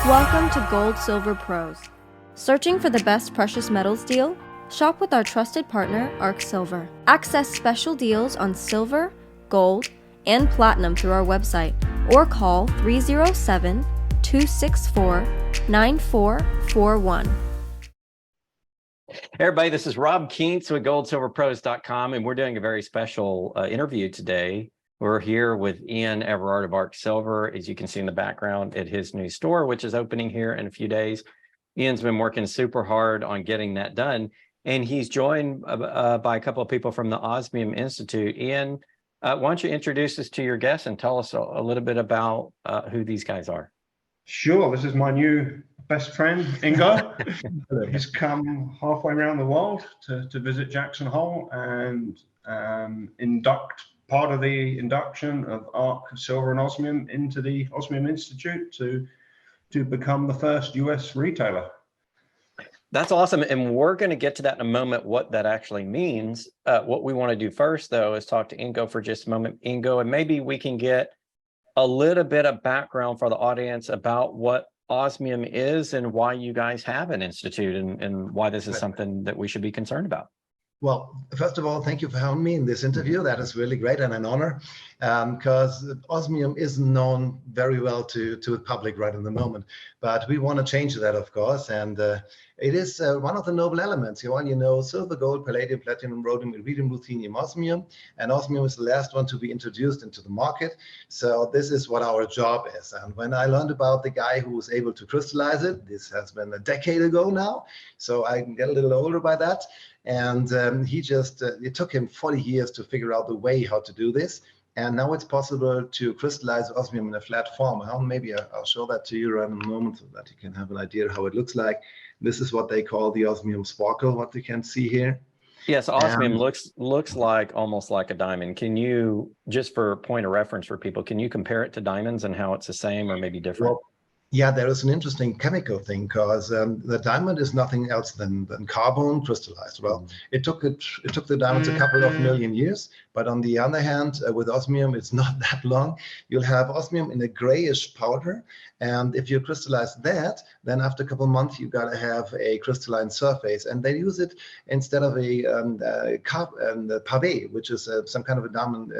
Welcome to Gold Silver Pros. Searching for the best precious metals deal? Shop with our trusted partner, Ark Silver. Access special deals on silver, gold, and platinum through our website or call 307-264-9441. Hey everybody, this is Rob Kientz with goldsilverpros.com, and we're doing a very special interview today. We're here with Ian Everard of Ark Silver, as you can see in the background, at his new store, which is opening here in a few days. Ian's been working super hard on getting that done, and he's joined by a couple of people from the Osmium Institute. Ian, why don't you introduce us to your guests and tell us a little bit about who these guys are? Sure. This is my new best friend, Ingo. He's come halfway around the world to visit Jackson Hole and induct part of the induction of Ark Silver and Osmium into the Osmium Institute to become the first US retailer. That's awesome. And we're going to get to that in a moment, what that actually means. What we want to do first, though, is talk to Ingo for just a moment. Ingo, and maybe we can get a little bit of background for the audience about what Osmium is and why you guys have an institute and why this is something that we should be concerned about. Well, first of all, thank you for having me in this interview. That is really great and an honor, because Osmium isn't known very well to the public right in the moment. But we want to change that, of course, and it is one of the noble elements. You know, silver, gold, palladium, platinum, rhodium, iridium, ruthenium, osmium, and osmium is the last one to be introduced into the market. So this is what our job is. And when I learned about the guy who was able to crystallize it, this has been a decade ago now, so I get a little older by that. And it took him 40 years to figure out the way how to do this. And now it's possible to crystallize osmium in a flat form. Maybe I'll show that to you in a moment so that you can have an idea how it looks like. This is what they call the osmium sparkle, what you can see here. Yes, osmium looks like almost like a diamond. Can you, just for point of reference for people, can you compare it to diamonds and how it's the same or maybe different? Well, yeah, there is an interesting chemical thing, because the diamond is nothing else than carbon crystallized. Well, it took the diamonds a couple of million years, but on the other hand, with osmium, it's not that long. You'll have osmium in a grayish powder, and if you crystallize that, then after a couple of months, you gotta have a crystalline surface, and they use it instead of a pavé, which is some kind of a diamond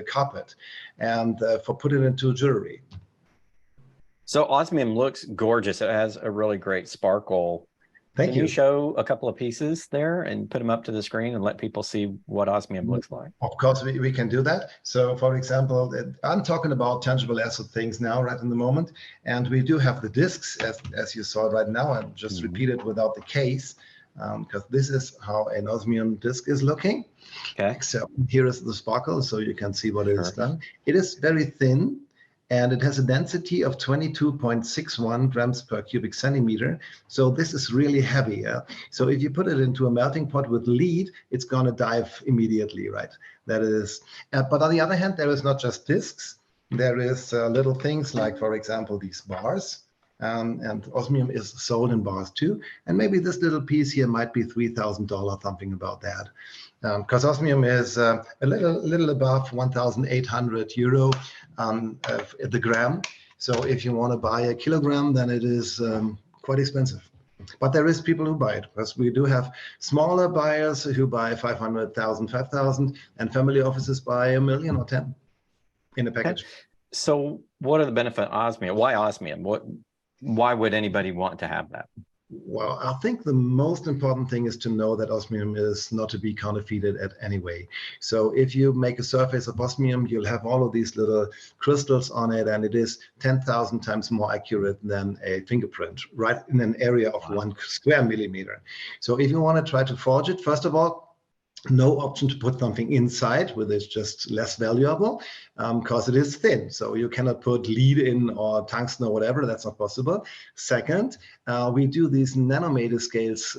carpet, and for putting it into jewelry. So osmium looks gorgeous. It has a really great sparkle. Can you show a couple of pieces there and put them up to the screen and let people see what osmium looks like? Of course, we can do that. So for example, I'm talking about tangible asset things now, right in the moment. And we do have the discs, as you saw right now. I'll just repeat it without the case, because this is how an osmium disc is looking. Okay. So here is the sparkle, so you can see what it is done. It is very thin, and it has a density of 22.61 grams per cubic centimeter. So this is really heavy. Yeah? So if you put it into a melting pot with lead, it's going to dive immediately, right? That is. But on the other hand, there is not just discs. There is little things like, for example, these bars. And osmium is sold in bars too. And maybe this little piece here might be $3,000, something about that. Because osmium is a little above 1,800 euro at the gram. So if you want to buy a kilogram, then it is quite expensive. But there is people who buy it, because we do have smaller buyers who buy 500,000, 5,000, and family offices buy 1 million or 10 in a package. Okay. So what are the benefits of osmium? Why osmium? Why would anybody want to have that? Well, I think the most important thing is to know that osmium is not to be counterfeited at any way. So if you make a surface of osmium, you'll have all of these little crystals on it, and it is 10,000 times more accurate than a fingerprint, right in an area of 1 square millimeter. So if you want to try to forge it, first of all, no option to put something inside, which is just less valuable, because it is thin. So you cannot put lead in or tungsten or whatever. That's not possible. Second, we do these nanometer scales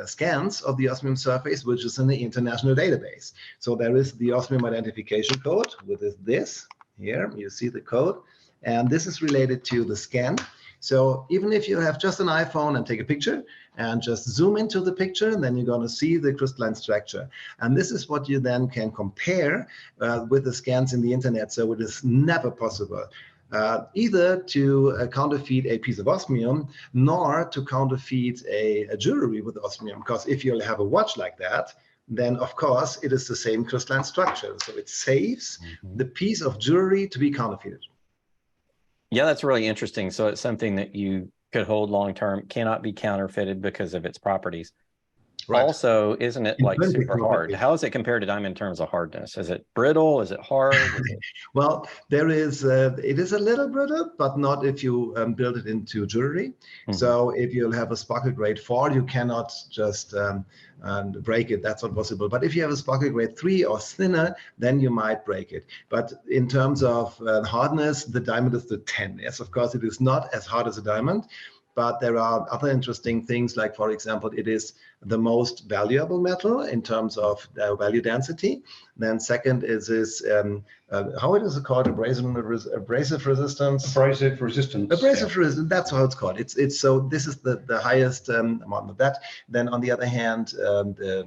scans of the osmium surface, which is in the international database. So there is the osmium identification code, which is this here. You see the code, and this is related to the scan. So even if you have just an iPhone and take a picture and just zoom into the picture, then you're going to see the crystalline structure. And this is what you then can compare with the scans in the internet. So it is never possible either to counterfeit a piece of osmium, nor to counterfeit a jewelry with osmium. Because if you have a watch like that, then of course it is the same crystalline structure. So it saves the piece of jewelry to be counterfeited. Yeah, that's really interesting. So it's something that you could hold long term, cannot be counterfeited because of its properties. Right. Also, isn't it like super hard? How is it compared to diamond in terms of hardness? Is it brittle? Is it hard? Well, there is, it is a little brittle, but not if you build it into jewelry. So if you'll have a sparkle grade 4, you cannot just break it. That's not possible. But if you have a sparkle grade 3 or thinner, then you might break it. But in terms of hardness, the diamond is the 10. Yes, of course, it is not as hard as a diamond. But there are other interesting things, like, for example, it is the most valuable metal in terms of value density. Then second is this, how it is called, abrasive resistance? Abrasive resistance. Abrasive resistance, that's how it's called. It's so this is the highest amount of that. Then on the other hand, the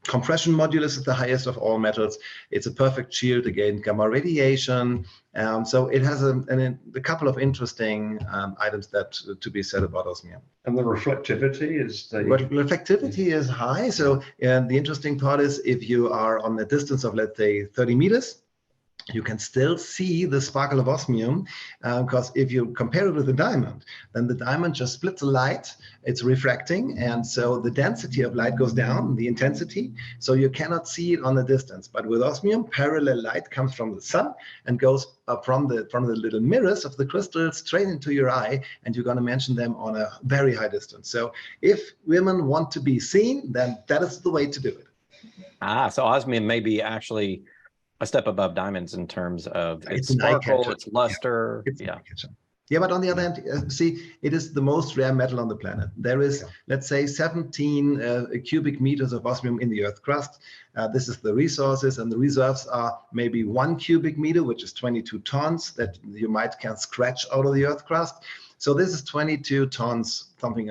compression modulus is the highest of all metals. It's a perfect shield against gamma radiation. So it has a couple of interesting items that to be said about osmium. And the reflectivity is reflectivity is high. So the interesting part is if you are on a distance of, let's say, 30 meters, you can still see the sparkle of osmium, because if you compare it with a diamond, then the diamond just splits the light, it's refracting, and so the density of light goes down, the intensity, so you cannot see it on the distance. But with osmium, parallel light comes from the sun and goes from the little mirrors of the crystals straight into your eye, and you're going to mention them on a very high distance. So if women want to be seen, then that is the way to do it. Ah, so osmium may be actually a step above diamonds in terms of its sparkle, its luster. Yeah, but on the other hand, see, it is the most rare metal on the planet. There is, let's say, 17 cubic meters of osmium in the Earth crust. This is the resources, and the reserves are maybe 1 cubic meter, which is 22 tons that you can scratch out of the Earth crust. So this is 22 tons, something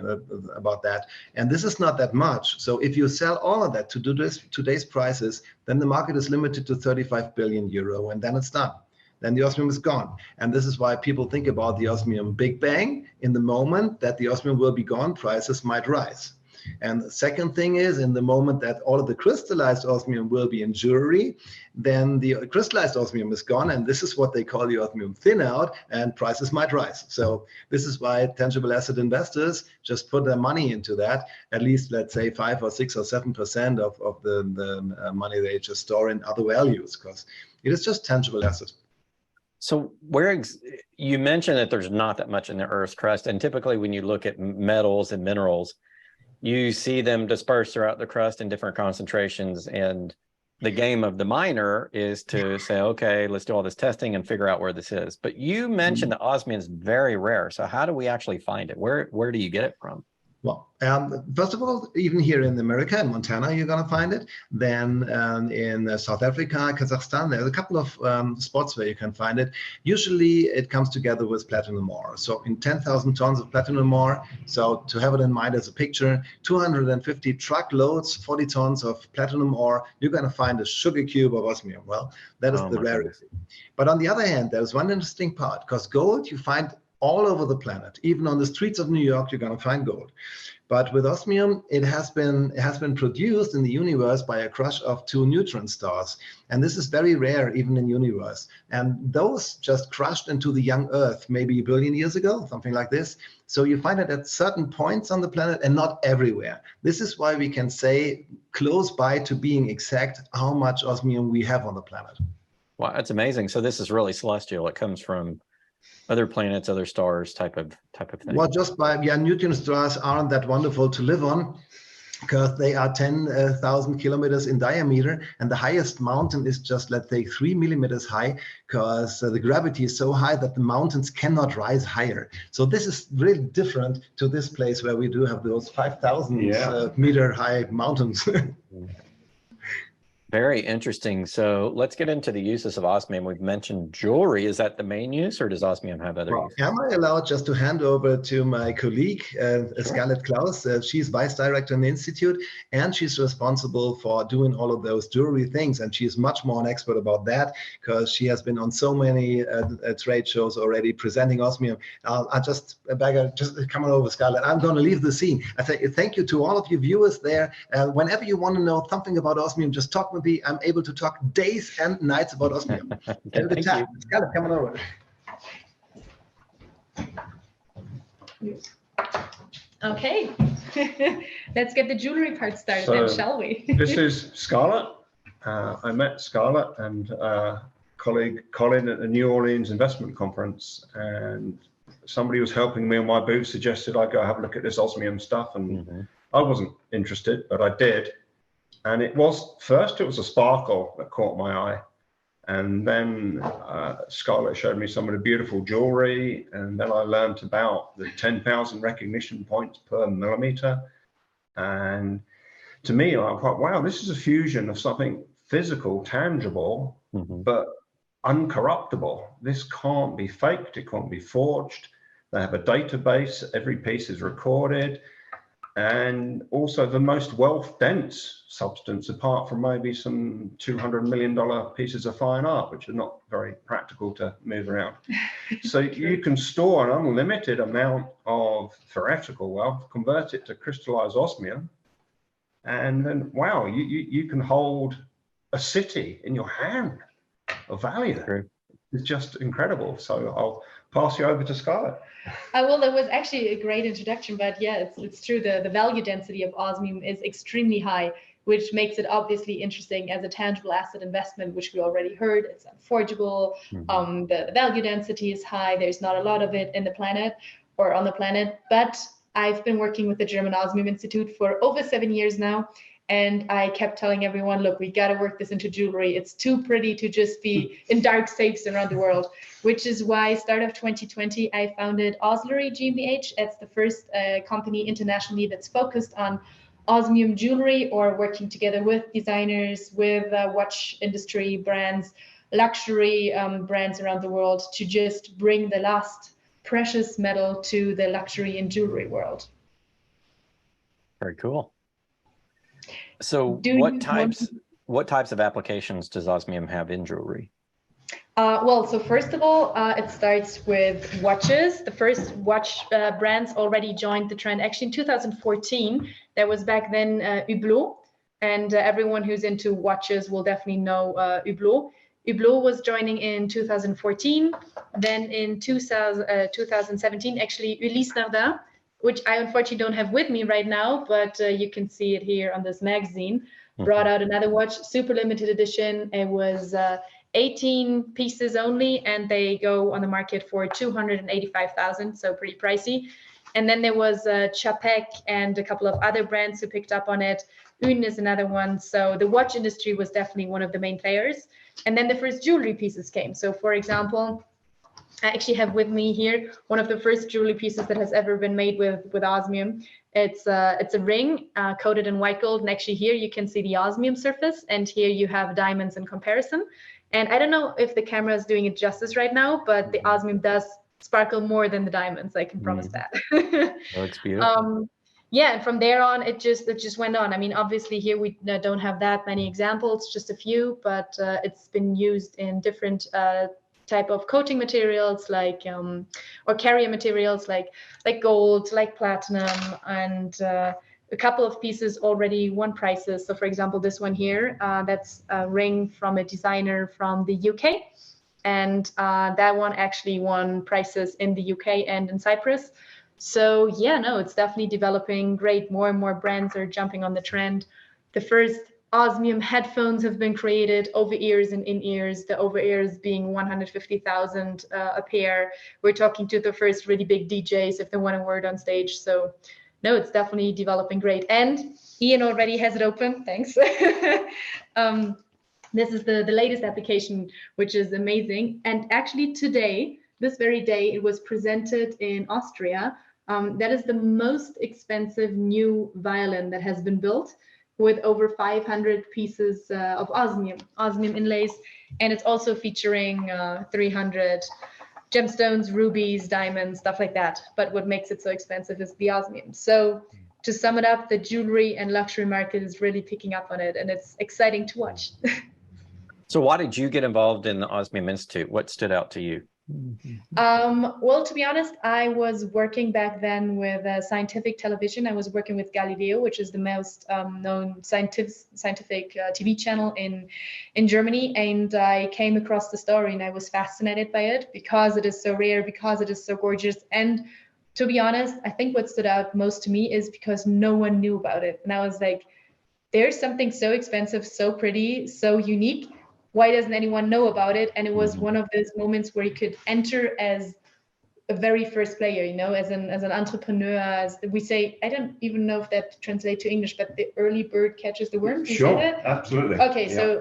about that. And this is not that much. So if you sell all of that to today's prices, then the market is limited to 35 billion euro, and then it's done. Then the osmium is gone. And this is why people think about the osmium big bang. In the moment that the osmium will be gone, prices might rise. And the second thing is, in the moment that all of the crystallized osmium will be in jewelry, then the crystallized osmium is gone, and this is what they call the osmium thin out, and prices might rise. So this is why tangible asset investors just put their money into that, at least, let's say, 5 or 6 or 7% of the money they just store in other values, because it is just tangible assets. So you mentioned that there's not that much in the Earth's crust, and typically when you look at metals and minerals, you see them dispersed throughout the crust in different concentrations, and the game of the miner is to say, okay, let's do all this testing and figure out where this is. But you mentioned that osmium is very rare. So how do we actually find it? Where do you get it from? Well, first of all, even here in America, in Montana, you're going to find it. Then in South Africa, Kazakhstan, there's a couple of spots where you can find it. Usually it comes together with platinum ore. So in 10,000 tons of platinum ore, so to have it in mind as a picture, 250 truckloads, 40 tons of platinum ore, you're going to find a sugar cube of osmium. Well, that is the rarity. But on the other hand, there's one interesting part, because gold you find all over the planet. Even on the streets of New York, you're going to find gold. But with osmium, it has been produced in the universe by a crush of 2 neutron stars. And this is very rare, even in the universe. And those just crushed into the young Earth maybe 1 billion years ago, something like this. So you find it at certain points on the planet and not everywhere. This is why we can say close by to being exact how much osmium we have on the planet. Wow, that's amazing. So this is really celestial. It comes from other planets, other stars type of thing. Well, just by, neutron stars aren't that wonderful to live on, because they are 10,000 kilometers in diameter, and the highest mountain is just, let's say, 3 millimeters high, because the gravity is so high that the mountains cannot rise higher. So this is really different to this place where we do have those 5,000 meter high mountains. Very interesting. So let's get into the uses of osmium. We've mentioned jewelry. Is that the main use, or does osmium have other Well, uses? am I allowed just to hand over to my colleague, Scarlett Klaus? She's vice director in the institute, and she's responsible for doing all of those jewelry things. And she's much more an expert about that because she has been on so many trade shows already presenting osmium. I just come on over, Scarlett. I'm going to leave the scene. I say thank you to all of you viewers there. Whenever you want to know something about osmium, just talk with me. I'm able to talk days and nights about osmium. Thank you. Scarlett, come on over. Okay, let's get the jewelry part started then, shall we? This is Scarlett. I met Scarlett and colleague Colin at the New Orleans Investment Conference, and somebody was helping me on my booth suggested I go have a look at this osmium stuff, and I wasn't interested, but I did. And it was a sparkle that caught my eye. And then Scarlett showed me some of the beautiful jewelry, and then I learned about the 10,000 recognition points per millimeter. And to me, I thought, wow, this is a fusion of something physical, tangible, but uncorruptible. This can't be faked, it can't be forged. They have a database, every piece is recorded. And also the most wealth-dense substance, apart from maybe some $200 million pieces of fine art, which are not very practical to move around. So you can store an unlimited amount of theoretical wealth, convert it to crystallized osmium, and then, wow, you can hold a city in your hand of value. True. It's just incredible. So I'll pass you over to Scarlett. Well, that was actually a great introduction, but yeah, it's true. The value density of osmium is extremely high, which makes it obviously interesting as a tangible asset investment, which we already heard. It's unforgeable. The value density is high. There's not a lot of it in the planet or on the planet, but I've been working with the German Osmium Institute for over 7 years now. And I kept telling everyone, look, we got to work this into jewelry. It's too pretty to just be in dark safes around the world, which is why start of 2020, I founded Oslery GmbH. It's the first company internationally that's focused on osmium jewelry, or working together with designers, with watch industry brands, luxury brands around the world to just bring the last precious metal to the luxury and jewelry world. Very cool. So what types of applications does osmium have in jewelry? Well, so first of all, it starts with watches. The first watch brands already joined the trend. Actually, in 2014, there was back then 𝘬𝘀, and everyone who's into watches will definitely know 𝘬𝘀. 𝘬𝘀 was joining in 2014. Then in 2017, actually, 𝘬𝘪𝑒, which I unfortunately don't have with me right now, but you can see it here on this magazine, brought out another watch, super limited edition. It was 18 pieces only, and they go on the market for 285,000, so pretty pricey. And then there was 𝘎𝑃 and a couple of other brands who picked up on it. 𝘬𝘀 is another one. So the watch industry was definitely one of the main players. And then the first jewelry pieces came. So for example, I actually have with me here one of the first jewelry pieces that has ever been made with osmium. It's a ring coated in white gold, and actually here you can see the osmium surface, and here you have diamonds in comparison. And I don't know if the camera is doing it justice right now, but the osmium does sparkle more than the diamonds. I can promise that. Looks beautiful. Yeah, and from there on, it just went on. I mean, obviously here we don't have that many examples, just a few, but it's been used in different type of coating materials, like or carrier materials like gold, like platinum, and a couple of pieces already won prizes. So for example, this one here, that's a ring from a designer from the UK, and that one actually won prizes in the UK and in Cyprus. So yeah, no, it's definitely developing great. More and more brands are jumping on the trend. The first osmium headphones have been created, over-ears and in-ears, the over-ears being 150,000 a pair. We're talking to the first really big DJs if they want a word on stage. So no, it's definitely developing great. And Ian already has it open, thanks. This is the latest application, which is amazing. And actually today, this very day, it was presented in Austria. That is the most expensive new violin that has been built. with over 500 pieces of osmium inlays, and it's also featuring 300 gemstones, rubies, diamonds, stuff like that. But what makes it so expensive is the osmium. So to sum it up, the jewelry and luxury market is really picking up on it, and it's exciting to watch. So why did you get involved in the Osmium Institute? What stood out to you? Well, to be honest, I was working back then with scientific television. I was working with Galileo, which is the most known scientific TV channel in Germany. And I came across the story and I was fascinated by it because it is so rare, because it is so gorgeous. And to be honest, I think what stood out most to me is because no one knew about it. And I was like, there's something so expensive, so pretty, so unique. Why doesn't anyone know about it? And it was one of those moments where you could enter as a very first player, you know, as an entrepreneur, as we say. I don't even know if that translates to English, but the early bird catches the worm. Sure, absolutely. Okay, so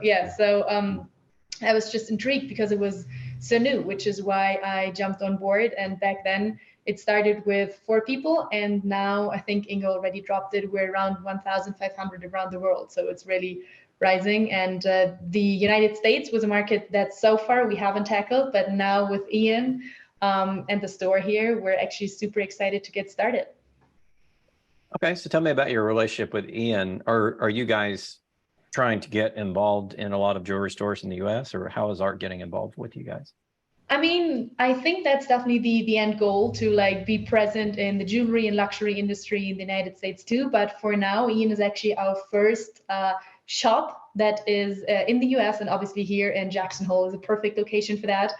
I was just intrigued because it was so new, which is why I jumped on board. And back then it started with 4 people, and now I think Ingo already dropped it. We're around 1,500 around the world, so it's really rising. And the United States was a market that so far we haven't tackled, but now with Ian and the store here, we're actually super excited to get started. Okay, so tell me about your relationship with Ian. Are you guys trying to get involved in a lot of jewelry stores in the US, or how is Art getting involved with you guys? I mean, I think that's definitely the end goal, to like be present in the jewelry and luxury industry in the United States too. But for now, Ian is actually our first shop that is in the US, and obviously here in Jackson Hole is a perfect location for that,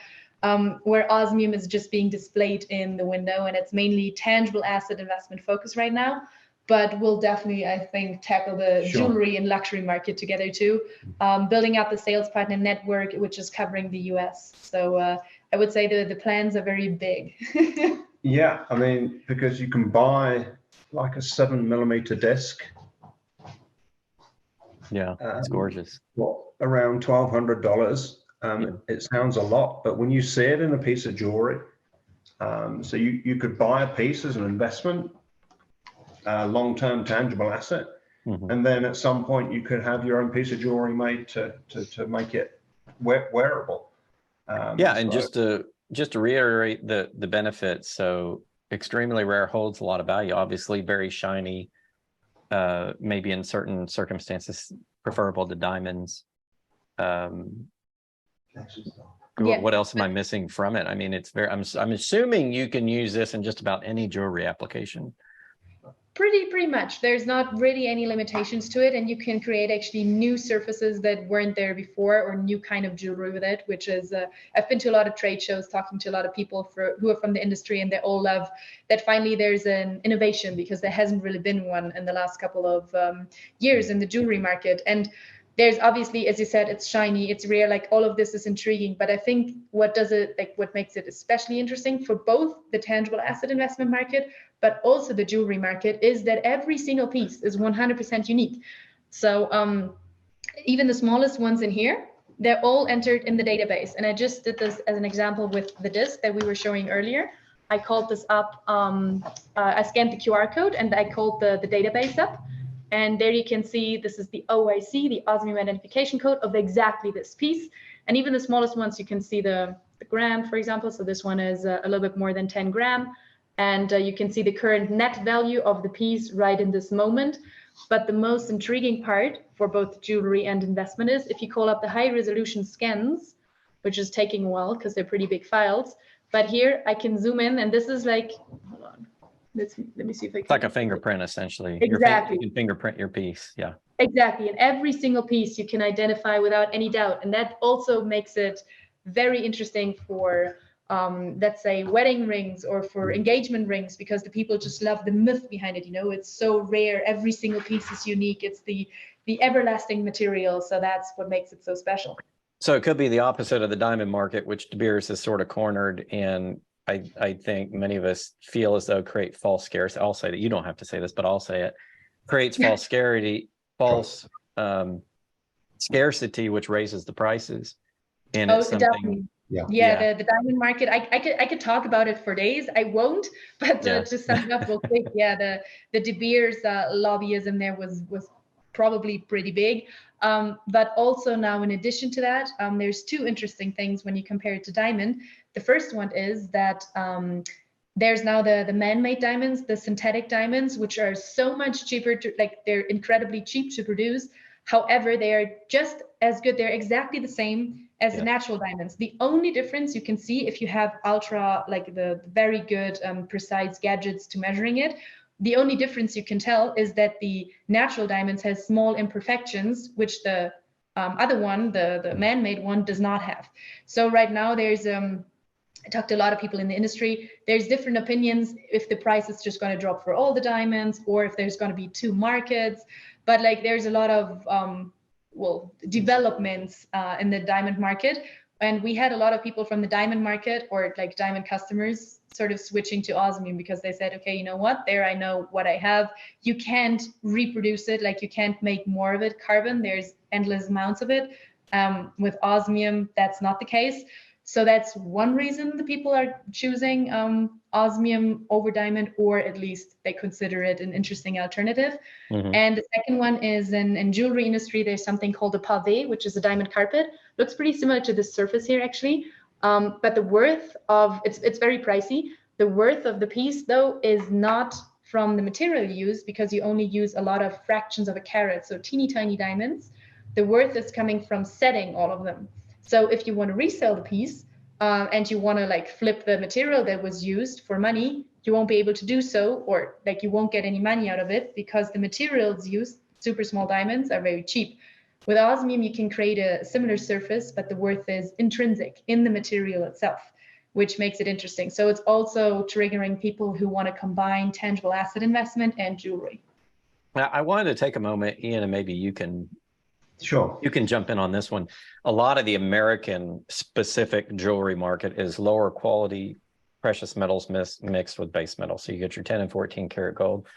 where osmium is just being displayed in the window, and it's mainly tangible asset investment focus right now. But we'll definitely, I think, tackle the jewelry and luxury market together too, building out the sales partner network, which is covering the US. So I would say the plans are very big. Yeah, I mean, because you can buy like a 7mm disc. Yeah, it's gorgeous. Around $1,200. It sounds a lot, but when you see it in a piece of jewelry, so you could buy a piece as an investment, long-term tangible asset, and then at some point you could have your own piece of jewelry made to make it wearable. Yeah, and so, just to reiterate the benefits, so extremely rare holds a lot of value, obviously very shiny, maybe in certain circumstances preferable to diamonds. What else am I missing from it? I mean, it's very, I'm assuming you can use this in just about any jewelry application. Pretty much. There's not really any limitations to it, and you can create actually new surfaces that weren't there before, or new kind of jewelry with it, which is, I've been to a lot of trade shows, talking to a lot of people who are from the industry, and they all love that finally there's an innovation, because there hasn't really been one in the last couple of years in the jewelry market. And there's obviously, as you said, it's shiny, it's rare, like all of this is intriguing, but I think what makes it especially interesting for both the tangible asset investment market, but also the jewelry market, is that every single piece is 100% unique. So even the smallest ones in here, they're all entered in the database. And I just did this as an example with the disc that we were showing earlier. I called this up, I scanned the QR code and I called the database up. And there you can see this is the OIC, the Osmium Identification Code of exactly this piece. And even the smallest ones, you can see the gram, for example. So this one is a little bit more than 10 gram. And you can see the current net value of the piece right in this moment. But the most intriguing part for both jewelry and investment is if you call up the high resolution scans, which is taking a while because they're pretty big files. But here I can zoom in, and this is like, hold on. Let me see if I can. It's like a fingerprint, essentially. Exactly. You can fingerprint your piece. Yeah. Exactly. And every single piece you can identify without any doubt. And that also makes it very interesting for, let's say, wedding rings or for engagement rings, because the people just love the myth behind it. You know, it's so rare. Every single piece is unique. It's the everlasting material. So that's what makes it so special. So it could be the opposite of the diamond market, which De Beers has sort of cornered, and I think many of us feel as though create false scarcity. I'll say that, you don't have to say this, but I'll say it. Creates false scarcity, which raises the prices. And it's something. Definitely. Yeah. The diamond market. I could talk about it for days. I won't. But to sum it up real quick, the De Beers lobbyism there was probably pretty big. But also now, in addition to that, there's two interesting things when you compare it to diamond. The first one is that there's now the man-made diamonds, the synthetic diamonds, which are so much cheaper to, like, they're incredibly cheap to produce. However, they are just as good. They're exactly the same as the natural diamonds. The only difference you can see if you have ultra, like the very good precise gadgets to measuring it, the only difference you can tell is that the natural diamonds has small imperfections, which the other one, the man-made one, does not have. So right now there's, I talked to a lot of people in the industry, there's different opinions if the price is just going to drop for all the diamonds or if there's going to be two markets. But like there's a lot of developments in the diamond market. And we had a lot of people from the diamond market or like diamond customers sort of switching to osmium because they said, okay, you know what, there I know what I have. You can't reproduce it, like you can't make more of it. Carbon, there's endless amounts of it. With osmium, that's not the case. So that's one reason the people are choosing osmium over diamond, or at least they consider it an interesting alternative. And the second one is in jewelry industry, there's something called a pavé, which is a diamond carpet. Looks pretty similar to this surface here, actually. But the worth of, it's very pricey. The worth of the piece, though, is not from the material you use, because you only use a lot of fractions of a carat, so teeny tiny diamonds. The worth is coming from setting all of them. So if you want to resell the piece and you want to like flip the material that was used for money, you won't be able to do so, or like you won't get any money out of it because the materials used, super small diamonds, are very cheap. With osmium, you can create a similar surface, but the worth is intrinsic in the material itself, which makes it interesting. So it's also triggering people who want to combine tangible asset investment and jewelry. Now, I wanted to take a moment, Ian, and maybe you can jump in on this one. A lot of the American specific jewelry market is lower quality precious metals mixed with base metals. So you get your 10 and 14 karat gold,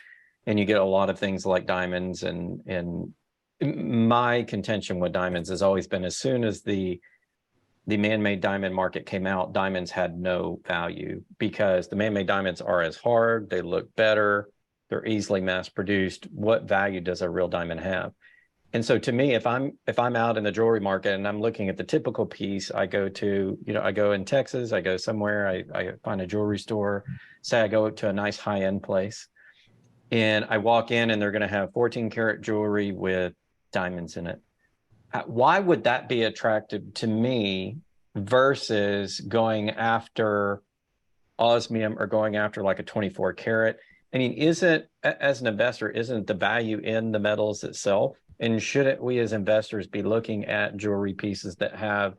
and you get a lot of things like diamonds. And my contention with diamonds has always been, as soon as the man-made diamond market came out, diamonds had no value because the man-made diamonds are as hard, they look better, they're easily mass produced. What value does a real diamond have? And so to me, if I'm out in the jewelry market and I'm looking at the typical piece, I go to, I go in Texas, I go somewhere, I find a jewelry store, say I go to a nice high-end place, and I walk in and they're going to have 14 karat jewelry with diamonds in it. Why would that be attractive to me versus going after osmium or going after like a 24 karat? I mean, as an investor, isn't the value in the metals itself? And shouldn't we as investors be looking at jewelry pieces that have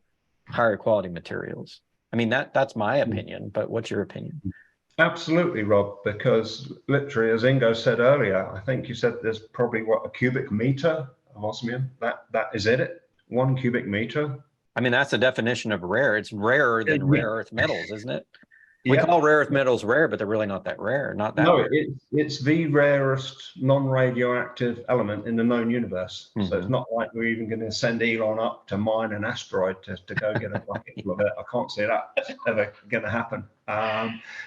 higher quality materials? I mean, that's my opinion, but what's your opinion? Absolutely, Rob, because literally, as Ingo said earlier, I think you said there's probably, what, a cubic meter of osmium? That is it? 1 cubic meter? I mean, that's the definition of rare. It's rarer than rare earth metals, isn't it? We call rare earth metals rare, but they're really not that rare. No, it's the rarest non-radioactive element in the known universe. So it's not like we're even going to send Elon up to mine an asteroid to go get a bucket full of it. I can't see that ever going to happen.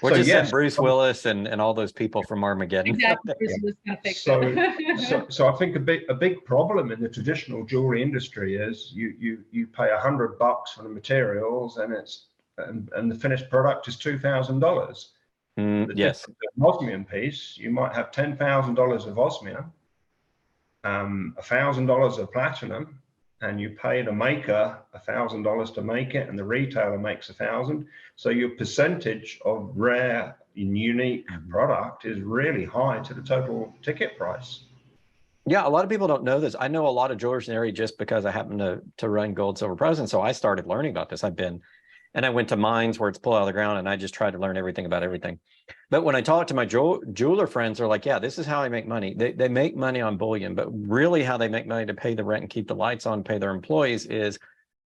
We're just send Bruce Willis and all those people from Armageddon. Exactly. Bruce Willis can fix it. So I think a big problem in the traditional jewelry industry is you pay $100 for the materials and the finished product is $2,000. Yes. The osmium piece, you might have $10,000 of osmium, $1,000 of platinum, and you pay the maker $1,000 to make it, and the retailer makes $1,000. So your percentage of rare and unique product is really high to the total ticket price. Yeah, a lot of people don't know this. I know a lot of jewelers in the area just because I happen to run Gold, Silver, Pros, and so I started learning about this. And I went to mines where it's pulled out of the ground, and I just tried to learn everything about everything. But when I talk to my jeweler friends, they're like, yeah, this is how I make money. They make money on bullion, but really how they make money to pay the rent and keep the lights on, pay their employees, is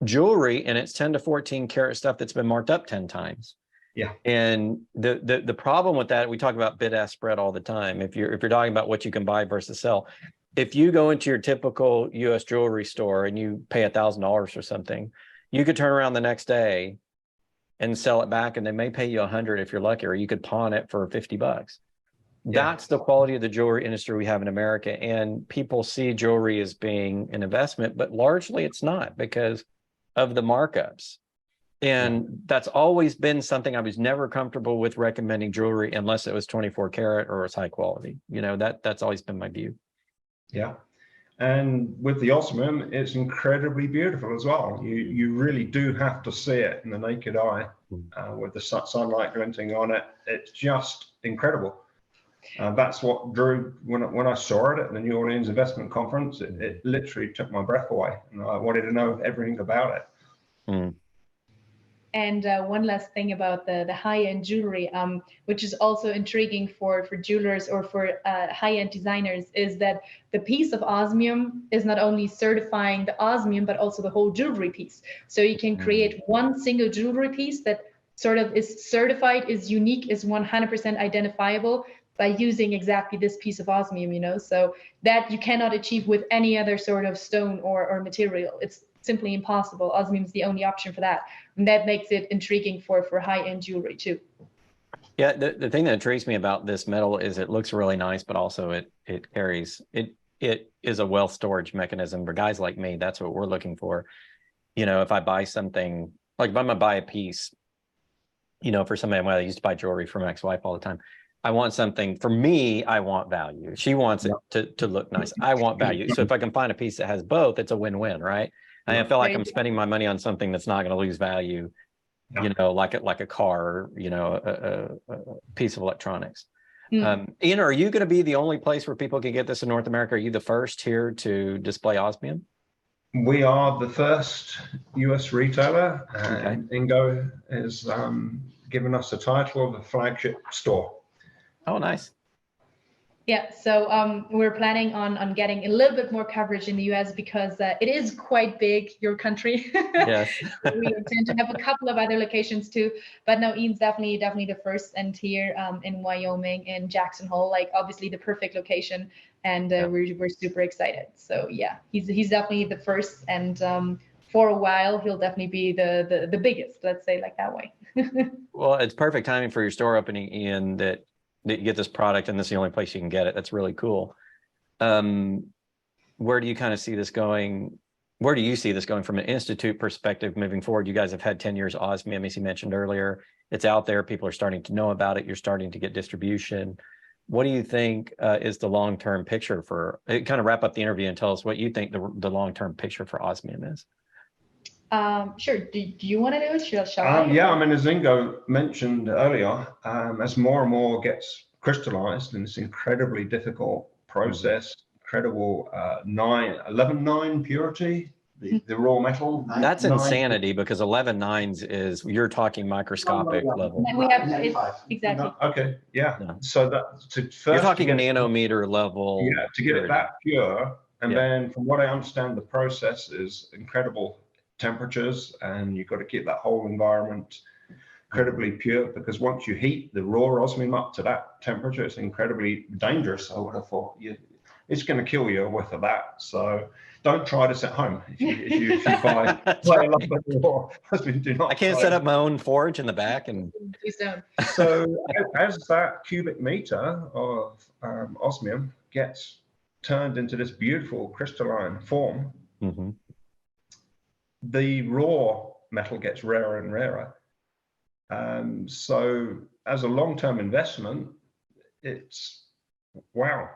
jewelry, and it's 10 to 14 karat stuff that's been marked up 10 times. Yeah. And the problem with that, we talk about bid-ask spread all the time. If you're talking about what you can buy versus sell, if you go into your typical US jewelry store and you pay $1,000 for something, you could turn around the next day and sell it back, and they may pay you $100 if you're lucky, or you could pawn it for $50. That's the quality of the jewelry industry we have in America. And people see jewelry as being an investment, but largely it's not because of the markups. And that's always been something I was never comfortable with recommending jewelry unless it was 24 karat or it's high quality. You know, that's always been my view. Yeah. And with the osmium, it's incredibly beautiful as well. You really do have to see it in the naked eye with the sunlight glinting on it. It's just incredible. That's what drew, when I saw it at the New Orleans Investment Conference, it literally took my breath away. And I wanted to know everything about it. Mm. And one last thing about the high-end jewelry, which is also intriguing for jewelers or for high-end designers, is that the piece of osmium is not only certifying the osmium, but also the whole jewelry piece. So you can create one single jewelry piece that sort of is certified, is unique, is 100% identifiable by using exactly this piece of osmium, you know, so that you cannot achieve with any other sort of stone or material. It's simply impossible. Osmium is the only option for that. And that makes it intriguing for high-end jewelry too. Yeah, the thing that intrigues me about this metal is it looks really nice, but also it carries, it is a wealth storage mechanism for guys like me. That's what we're looking for. You know, if I buy something, like if I'm gonna buy a piece, you know, for somebody, well, I used to buy jewelry for my ex-wife all the time. I want something, for me, I want value. She wants it to look nice. I want value. So if I can find a piece that has both, it's a win-win, right? And I feel like I'm spending my money on something that's not going to lose value, you know, like a car, you know, a piece of electronics. Ian, are you going to be the only place where people can get this in North America? Are you the first here to display osmium? We are the first US retailer, and Ingo has given us the title of the flagship store. Oh, nice. Yeah, so we're planning on getting a little bit more coverage in the US because it is quite big, your country. Yes. We intend to have a couple of other locations too, but no, Ian's definitely the first, and here in Wyoming, in Jackson Hole, like obviously the perfect location, and we're super excited. So yeah, he's definitely the first, and for a while he'll definitely be the biggest, let's say, like that way. Well, it's perfect timing for your store opening, Ian, that you get this product and this is the only place you can get it. That's really cool. Where do you kind of see this going? Where do you see this going from an institute perspective moving forward? You guys have had 10 years osmium, as you mentioned earlier. It's out there. People are starting to know about it. You're starting to get distribution. What do you think is the long-term picture for, kind of wrap up the interview and tell us what you think the long-term picture for osmium is? Sure. Do you want to do it? Shall I? Yeah, I mean, as Ingo mentioned earlier, as more and more gets crystallized in this incredibly difficult process, incredible 11.9 purity, the raw metal. That's insanity, because 11.9s is, you're talking microscopic level. We have exactly. Okay, yeah. No. So that to first you're talking nanometer level. Yeah, to get it that pure, and then from what I understand, the process is incredible temperatures, and you've got to keep that whole environment incredibly pure, because once you heat the raw osmium up to that temperature, it's incredibly dangerous. I would have thought it's going to kill you with that. So don't try this at home. If you buy a lot of raw osmium, do not. I can't set up my own forge in the back and. Please don't. So as that cubic meter of osmium gets turned into this beautiful crystalline form, the raw metal gets rarer and rarer. So as a long-term investment, it's wow.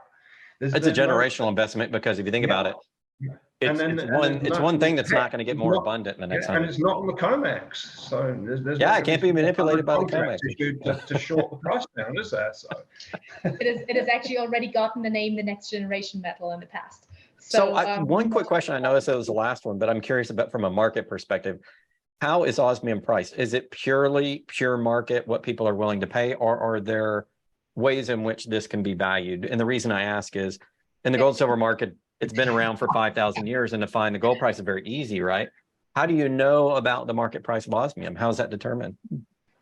It's a generational investment, because if you think about it, it's one thing that's not going to get more abundant in the next 100 and it's not on the COMEX. So there's it can't be manipulated by the COMEX. to short the price down, is there? So it has actually already gotten the name the next generation metal in the past. So one quick question. I noticed it was the last one, but I'm curious about from a market perspective. How is osmium priced? Is it purely pure market, what people are willing to pay, or are there ways in which this can be valued? And the reason I ask is, in the gold silver market, it's been around for 5,000 years, and to find the gold price is very easy, right? How do you know about the market price of osmium? How is that determined?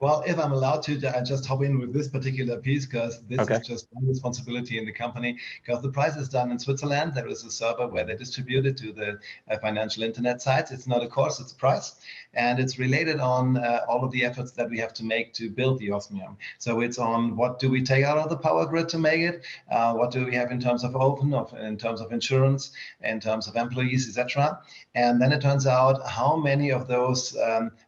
Well, if I'm allowed to, I just hop in with this particular piece because this Okay. is just one responsibility in the company. Because the price is done in Switzerland, there is a server where they distribute it to the financial internet sites. It's not a course, it's a price, and it's related on all of the efforts that we have to make to build the Osmium. So it's on what do we take out of the power grid to make it, what do we have in terms of open, in terms of insurance, in terms of employees, etc. And then it turns out how many of those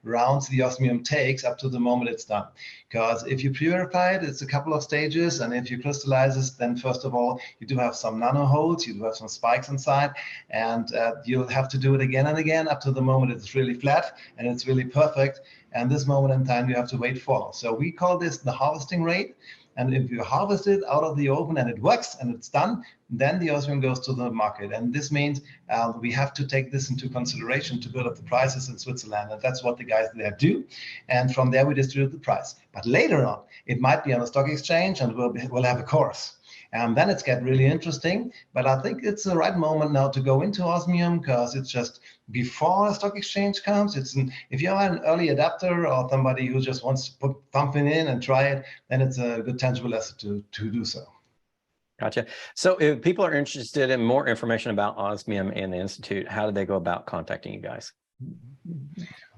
rounds the Osmium takes up to the moment it's done. Because if you purify it, it's a couple of stages, and if you crystallize it, then first of all, you do have some nano holes, you do have some spikes inside, and you'll have to do it again and again up to the moment it's really flat and it's really perfect. And this moment in time, you have to wait for. So we call this the harvesting rate. And if you harvest it out of the oven and it works and it's done, then the Osmium goes to the market. And this means we have to take this into consideration to build up the prices in Switzerland. And that's what the guys there do. And from there, we distribute the price. But later on, it might be on a stock exchange and we'll have a course. And then it's get really interesting. But I think it's the right moment now to go into Osmium because it's just before a stock exchange comes. If you're an early adapter or somebody who just wants to put something in and try it, then it's a good tangible asset to do so. Gotcha. So if people are interested in more information about Osmium and the Institute, how do they go about contacting you guys?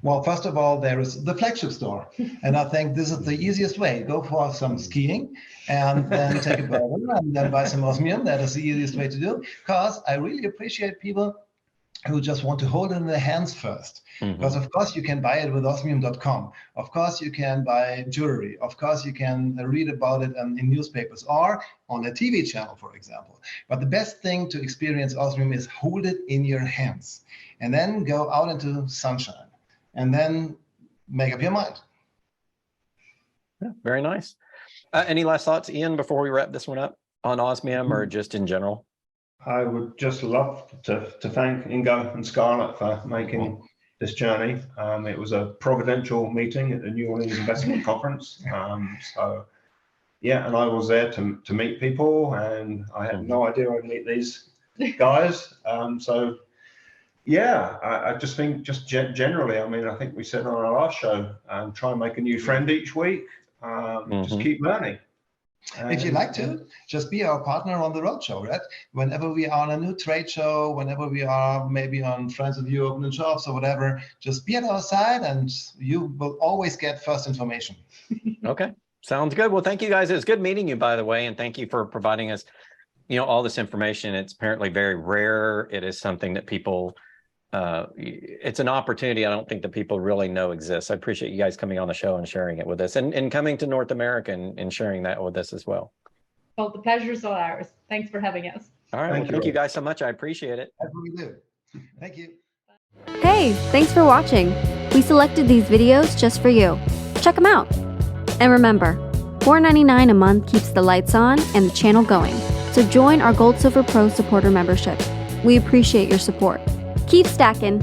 Well, first of all, there is the Flagship store. And I think this is the easiest way. Go for some skiing and then take a burger and then buy some Osmium. That is the easiest way to do. Because I really appreciate people who just want to hold it in their hands first. Because of course you can buy it with osmium.com. Of course you can buy jewelry. Of course you can read about it in newspapers or on a TV channel, for example. But the best thing to experience Osmium is hold it in your hands and then go out into sunshine and then make up your mind. Yeah, very nice. Any last thoughts, Ian, before we wrap this one up on Osmium or just in general? I would just love to thank Ingo and Scarlett for making this journey. It was a providential meeting at the New Orleans Investment Conference. So, yeah, and I was there to meet people, and I had no idea I'd meet these guys. So, yeah, I just think generally, I mean, I think we said on our last show, try and make a new friend each week. Just keep learning. If you'd like to, just be our partner on the roadshow, right? Whenever we are on a new trade show, whenever we are maybe on Friends of You opening shops or whatever, just be at our side and you will always get first information. Okay, sounds good. Well, thank you guys. It was good meeting you, by the way, and thank you for providing us, all this information. It's apparently very rare. It is something that people, it's an opportunity I don't think that people really know exists. I appreciate you guys coming on the show and sharing it with us and coming to North America and sharing that with us as well. Well, the pleasure is all ours. Thanks for having us. All right. Thank you guys so much. I appreciate it. I really do. Thank you. Hey, thanks for watching. We selected these videos just for you. Check them out. And remember, $4.99 a month keeps the lights on and the channel going. So join our Gold Silver Pro supporter membership. We appreciate your support. Keep stacking.